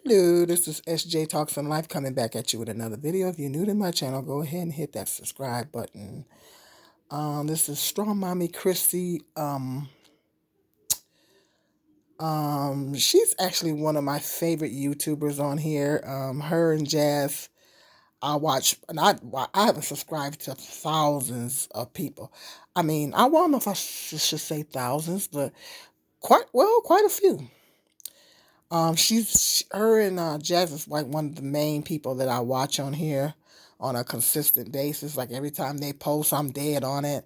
Hello, this is SJ Talks on Life coming back at you with another video. If you're new to my channel, go ahead and hit that subscribe button. This is Strong Mommy Chrissy. She's actually one of my favorite YouTubers on here. Her and Jazz, I watch, and I haven't subscribed to thousands of people. I mean, I don't know if I should say thousands, but quite a few. Her and Jazz is like one of the main people that I watch on here on a consistent basis. Like every time they post, I'm dead on it.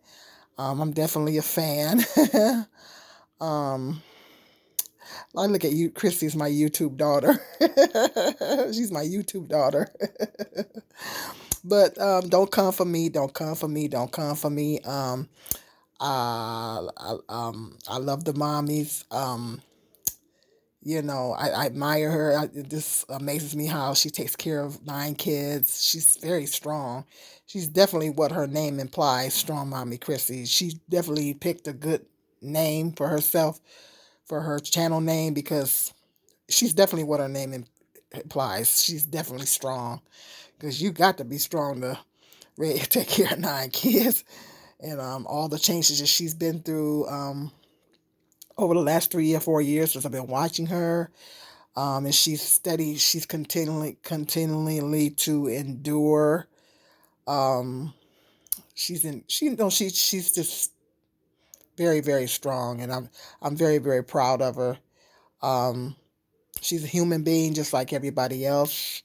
I'm definitely a fan. um, I look at you, Christy's my YouTube daughter. She's my YouTube daughter. But don't come for me. Don't come for me. Don't come for me. I love the mommies. I admire her. It just amazes me how she takes care of 9 kids. She's very strong. She's definitely what her name implies, Strong Mommy Chrissy. She definitely picked a good name for herself, for her channel name, because she's definitely what her name implies. She's definitely strong, because you got to be strong to really take care of 9 kids. And all the changes that she's been through over the last 3 or 4 years since I've been watching her. And she's steady. She's continually to endure. Um, she's just very strong, and I'm very proud of her. Um, she's a human being just like everybody else.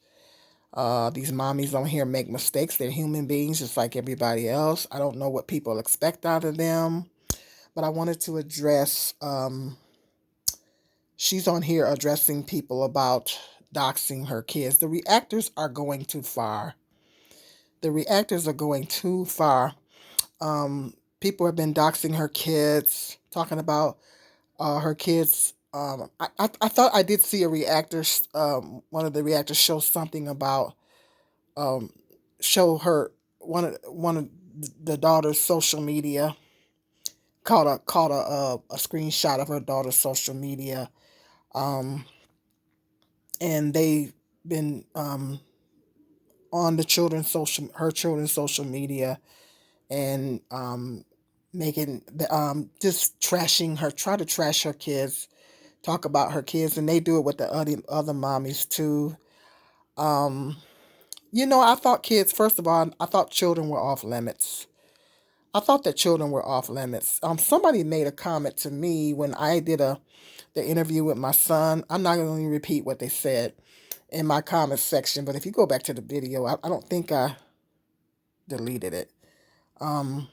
These mommies on here make mistakes. They're human beings just like everybody else. I don't know what people expect out of them, but I wanted to address. She's on here addressing people about doxing her kids. The reactors are going too far. The reactors are going too far. People have been doxing her kids, talking about her kids. I thought I did see a reactor. One of the reactors show something about um, show her one of the daughter's social media. Caught a screenshot of her daughter's social media. Um, and they've been on her children's social media, and making the just trashing her, try to trash her kids, talk about her kids, and they do it with the other mommies too. Um, I thought kids. First of all, I thought children were off limits. I thought that children were off limits. Somebody made a comment to me when I did the interview with my son. I'm not going to repeat what they said in my comment section, but if you go back to the video, I don't think I deleted it. Um,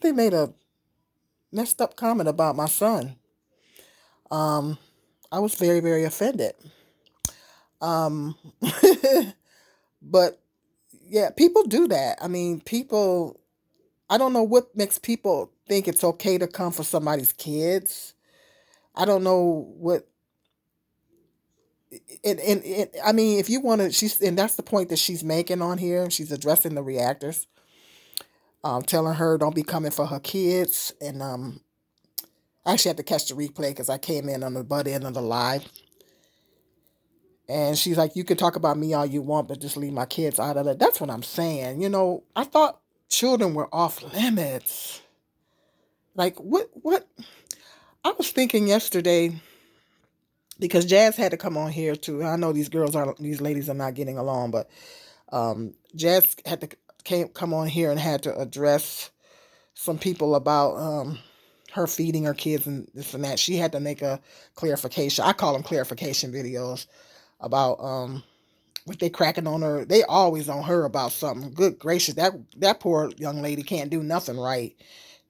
they made a messed up comment about my son. Um, I was very offended. Um, but yeah, people do that. I mean, people. I don't know what makes people think it's okay to come for somebody's kids. I don't know what. I mean, if you want to, and that's the point that she's making on here. She's addressing the reactors, telling her don't be coming for her kids, and I actually had to catch the replay because I came in on the butt end of the live. And she's like, you can talk about me all you want, but just leave my kids out of it. That's what I'm saying. I thought children were off limits. Like, what? I was thinking yesterday, because Jazz had to come on here too. I know these ladies are not getting along, but Jazz had to come on here and had to address some people about her feeding her kids and this and that. She had to make a clarification. I call them clarification videos about what they cracking on her. They always on her about something. Good gracious, that poor young lady can't do nothing right.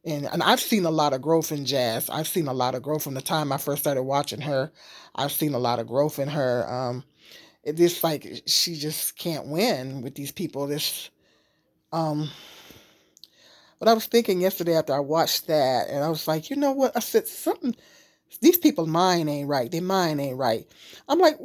And I've seen a lot of growth in Jazz. I've seen a lot of growth from the time I first started watching her. I've seen a lot of growth in her. It's just like she just can't win with these people. Um, but I was thinking yesterday after I watched that, and I was like, you know what? I said something. These people's mind ain't right. Their mind ain't right. I'm like,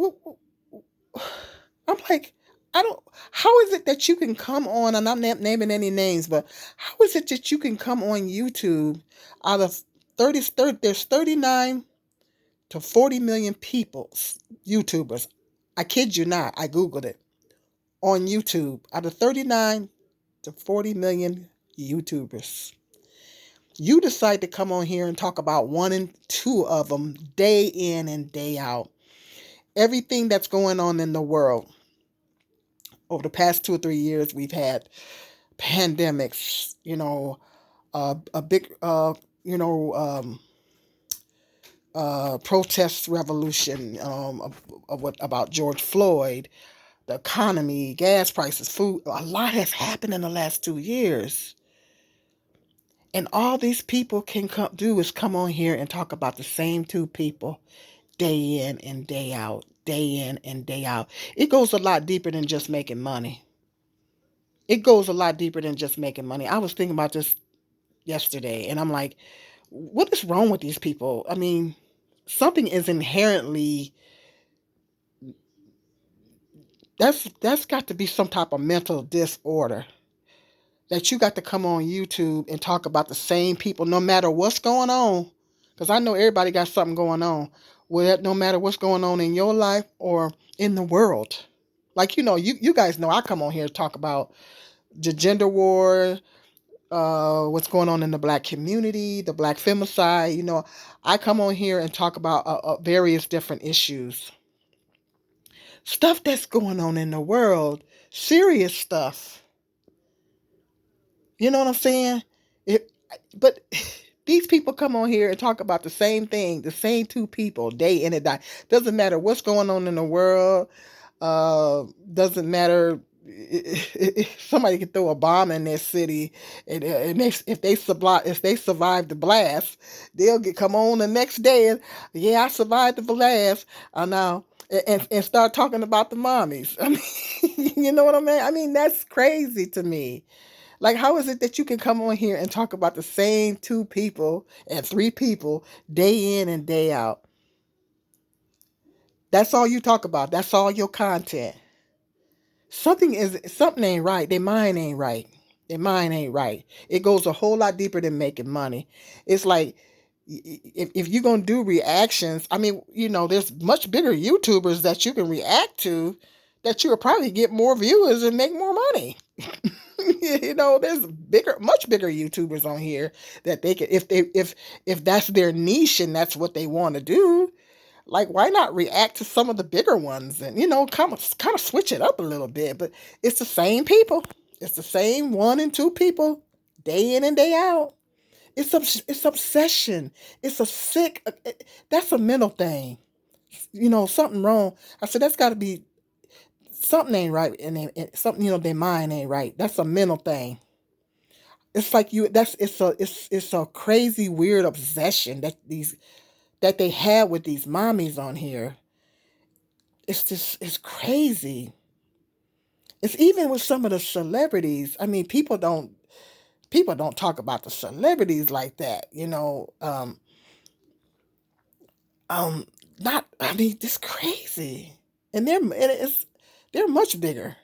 I'm like, I don't. How is it that you can come on? And I'm not naming any names, but how is it that you can come on YouTube out of 30, there's 39 to 40 million people, YouTubers. I kid you not, I Googled it. On YouTube, out of 39 to 40 million YouTubers, you decide to come on here and talk about one and two of them day in and day out. Everything that's going on in the world. Over the past 2 or 3 years, we've had pandemics, a big, protest revolution of what about George Floyd, the economy, gas prices, food. A lot has happened in the last 2 years. And all these people can do is come on here and talk about the same two people day in and day out, day in and day out. It goes a lot deeper than just making money. It goes a lot deeper than just making money. I was thinking about this yesterday, and I'm like, what is wrong with these people? I mean, something is inherently that's got to be some type of mental disorder that you got to come on YouTube and talk about the same people no matter what's going on. Because I know everybody got something going on. Well, no matter what's going on in your life or in the world. Like, you guys know I come on here to talk about the gender war, what's going on in the black community, the black femicide. I come on here and talk about various different issues. Stuff that's going on in the world. Serious stuff. You know what I'm saying? But these people come on here and talk about the same thing, the same two people, day in and day. Doesn't matter what's going on in the world. Doesn't matter. Somebody can throw a bomb in their city, and if they survive the blast, they'll come on the next day and yeah, I survived the blast. I know. And start talking about the mommies. I mean, you know what I mean? I mean, that's crazy to me. Like, how is it that you can come on here and talk about the same two people and three people day in and day out? That's all you talk about. That's all your content. Something ain't right. Their mind ain't right. Their mind ain't right. It goes a whole lot deeper than making money. It's like if you're gonna do reactions, I mean, there's much bigger YouTubers that you can react to that you'll probably get more viewers and make more money. There's much bigger YouTubers on here that they could, if that's their niche and that's what they want to do. Like, why not react to some of the bigger ones and kind of switch it up a little bit? But it's the same people. It's the same one and two people, day in and day out. It's obsession. It's a sick. That's a mental thing. Something wrong. I said that's got to be something ain't right, and something their mind ain't right. That's a mental thing. It's like it's a crazy weird obsession that they have with these mommies on here. It's crazy. It's even with some of the celebrities. I mean, people don't talk about the celebrities like that. Not. I mean, it's crazy, and they're much bigger.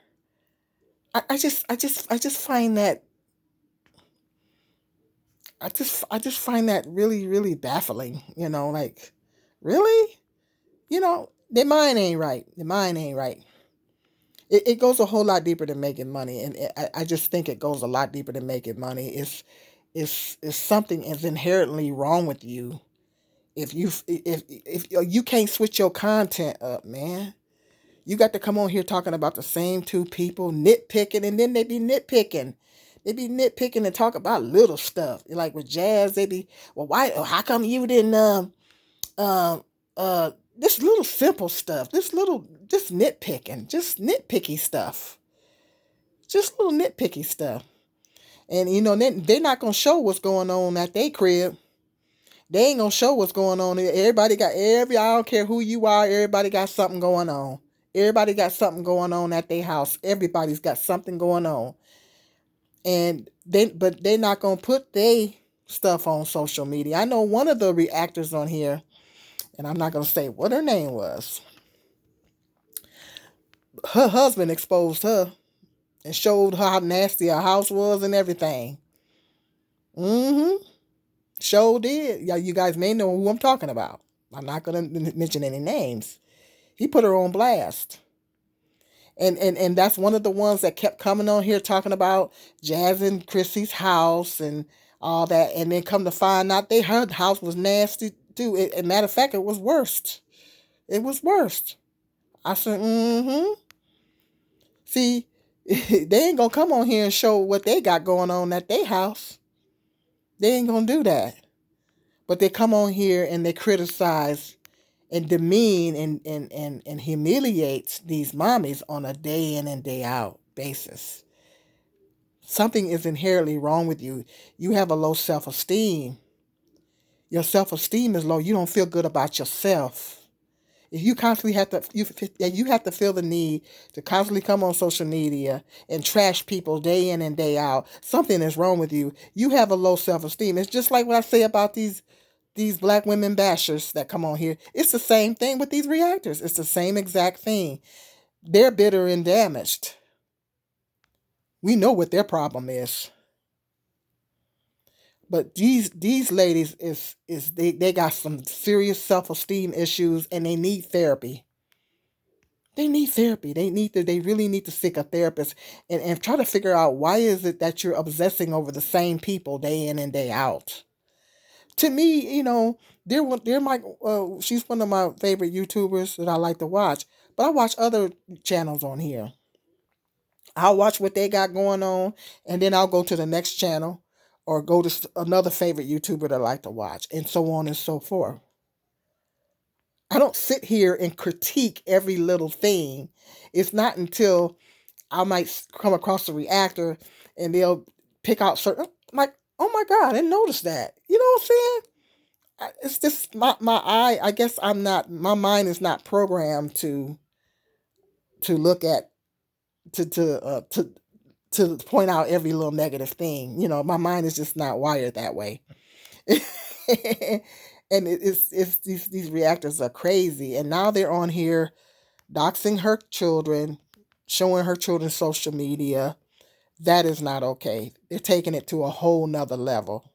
I just find that I just find that really really baffling. Like, really, their mind ain't right. Their mind ain't right. It goes a whole lot deeper than making money, and I just think it goes a lot deeper than making money. It's something is inherently wrong with you if you can't switch your content up, man. You got to come on here talking about the same two people, nitpicking, and then they be nitpicking. They be nitpicking and talk about little stuff. Like with Jazz, they be, well, why? How come you didn't this little simple stuff, just nitpicking, just nitpicky stuff, just little nitpicky stuff. And they're not gonna show what's going on at their crib. They ain't gonna show what's going on. I don't care who you are, everybody got something going on. Everybody got something going on at their house. Everybody's got something going on. But they're not gonna put their stuff on social media. I know one of the reactors on here, and I'm not gonna say what her name was. Her husband exposed her and showed her how nasty her house was and everything. Mm-hmm. Sure did. Yeah, you guys may know who I'm talking about. I'm not gonna mention any names. He put her on blast. And that's one of the ones that kept coming on here talking about Jazz and Chrissy's house and all that, and then come to find out they her house was nasty too. And matter of fact, it was worst. It was worst. I said, mm-hmm. See, they ain't gonna come on here and show what they got going on at their house. They ain't gonna do that. But they come on here and they criticize and demean and humiliate these mommies on a day in and day out basis. Something is inherently wrong with you. You have a low self esteem. Your self esteem is low. You don't feel good about yourself. If you constantly have to, you have to feel the need to constantly come on social media and trash people day in and day out. Something is wrong with you. You have a low self esteem. It's just like what I say about these black women bashers that come on here. It's the same thing with these reactors. It's the same exact thing. They're bitter and damaged. We know what their problem is. But these ladies is they got some serious self esteem issues and they need therapy. They need therapy. They really need to seek a therapist and try to figure out why is it that you're obsessing over the same people day in and day out. To me, they're my she's one of my favorite YouTubers that I like to watch. But I watch other channels on here. I'll watch what they got going on, and then I'll go to the next channel or go to another favorite YouTuber that I like to watch, and so on and so forth. I don't sit here and critique every little thing. It's not until I might come across a reactor and they'll pick out certain. I'm like, oh my God, I didn't notice that. You know what I'm saying? It's just my eye. I guess I'm not. My mind is not programmed to look at to point out every little negative thing. My mind is just not wired that way. And it's these reactors are crazy, and now they're on here doxing her children, showing her children social media. That is not okay. They're taking it to a whole nother level.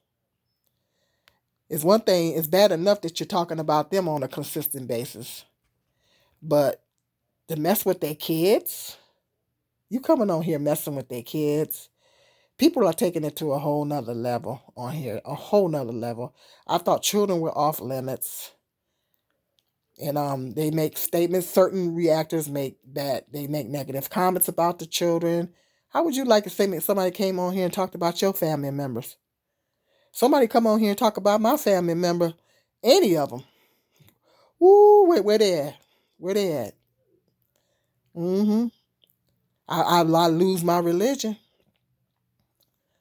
It's one thing, it's bad enough that you're talking about them on a consistent basis. But to mess with their kids, you coming on here messing with their kids. People are taking it to a whole nother level on here, a whole nother level. I thought children were off limits. And they make statements, certain reactors make negative comments about the children. How would you like to say if somebody came on here and talked about your family members? Somebody come on here and talk about my family member, any of them. Woo, where they at? Where they at? Mm-hmm. I lose my religion.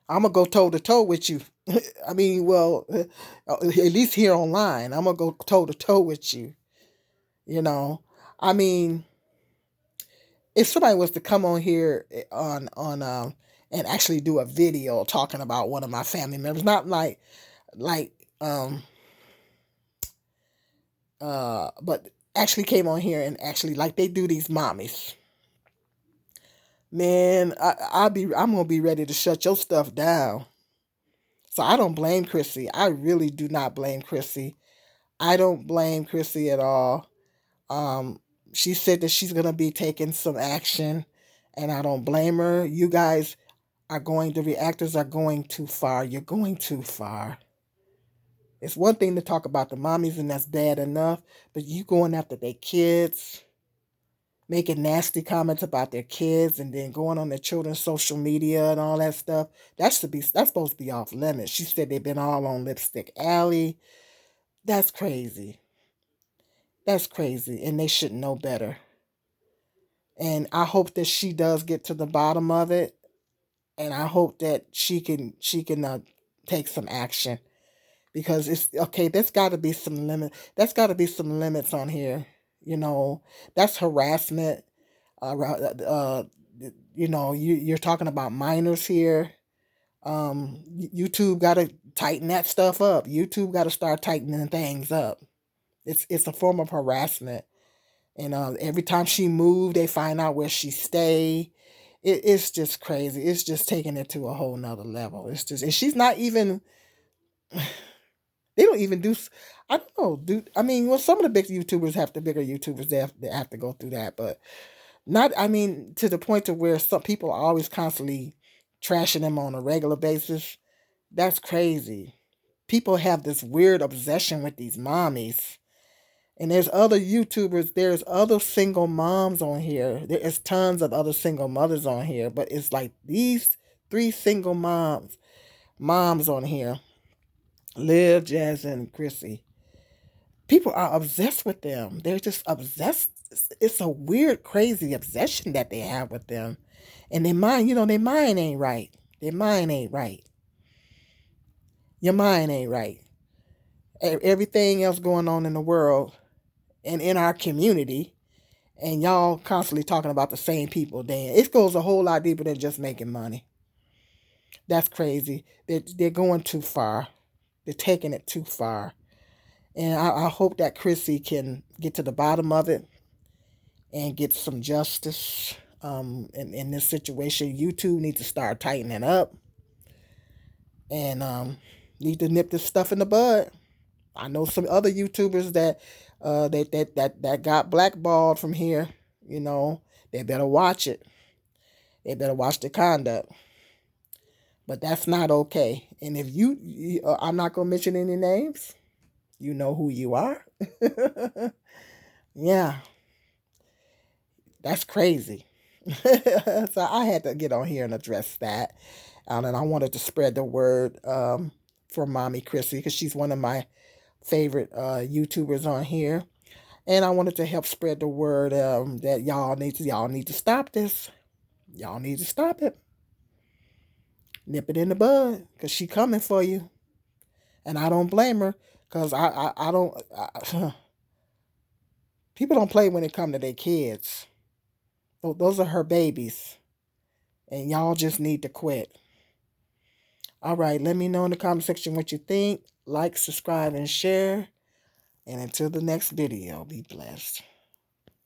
I'm gonna go toe to toe with you. I mean, well, at least here online, I'm gonna go toe to toe with you. You know, I mean, if somebody was to come on here on and actually do a video talking about one of my family members, not like but actually came on here and actually like they do these mommies. Man, I'm gonna be ready to shut your stuff down. So I don't blame Chrissy. I really do not blame Chrissy. I don't blame Chrissy at all. Um, she said that she's gonna be taking some action, and I don't blame her. You guys the reactors are going too far. You're going too far. It's one thing to talk about the mommies, and that's bad enough, but you going after their kids, making nasty comments about their kids, and then going on their children's social media and all that stuff. That's supposed to be off limits. She said they've been all on Lipstick Alley. That's crazy. That's crazy, and they should know better. And I hope that she does get to the bottom of it, and I hope that she can take some action because it's okay. There's got to be some limit. That's got to be some limits on here. That's harassment. Uh, you're talking about minors here. YouTube got to tighten that stuff up. YouTube got to start tightening things up. It's a form of harassment. And every time she moved, they find out where she stay. It's just crazy. It's just taking it to a whole nother level. It's just, and she's not even. They don't even do. I don't know. I mean, well, some of the big YouTubers have the bigger YouTubers. They have to go through that, but Not, I mean, to the point to where some people are always constantly trashing them on a regular basis. That's crazy. People have this weird obsession with these mommies. And there's other YouTubers, there's other single moms on here. There is tons of other single mothers on here, but it's like these three single moms on here. Liv, Jazz, and Chrissy. People are obsessed with them. They're just obsessed. It's a weird, crazy obsession that they have with them. And their mind, their mind ain't right. Their mind ain't right. Your mind ain't right. Everything else going on in the world and in our community, and y'all constantly talking about the same people. Then it goes a whole lot deeper than just making money. That's crazy. They're going too far. They're taking it too far. And I hope that Chrissy can get to the bottom of it and get some justice in this situation. YouTube need to start tightening up and need to nip this stuff in the bud. I know some other YouTubers that got blackballed from here. You know, they better watch it. They better watch the conduct. But that's not okay. And if I'm not gonna mention any names. You know who you are. Yeah, that's crazy. So I had to get on here and address that. And I wanted to spread the word for Mommy Chrissy because she's one of my favorite YouTubers on here. And I wanted to help spread the word that y'all need to stop this. Y'all need to stop it. Nip it in the bud because she coming for you. And I don't blame her because I don't. People don't play when it come to their kids. Those are her babies. And y'all just need to quit. All right, let me know in the comment section what you think. Like, subscribe, and share. And until the next video, be blessed.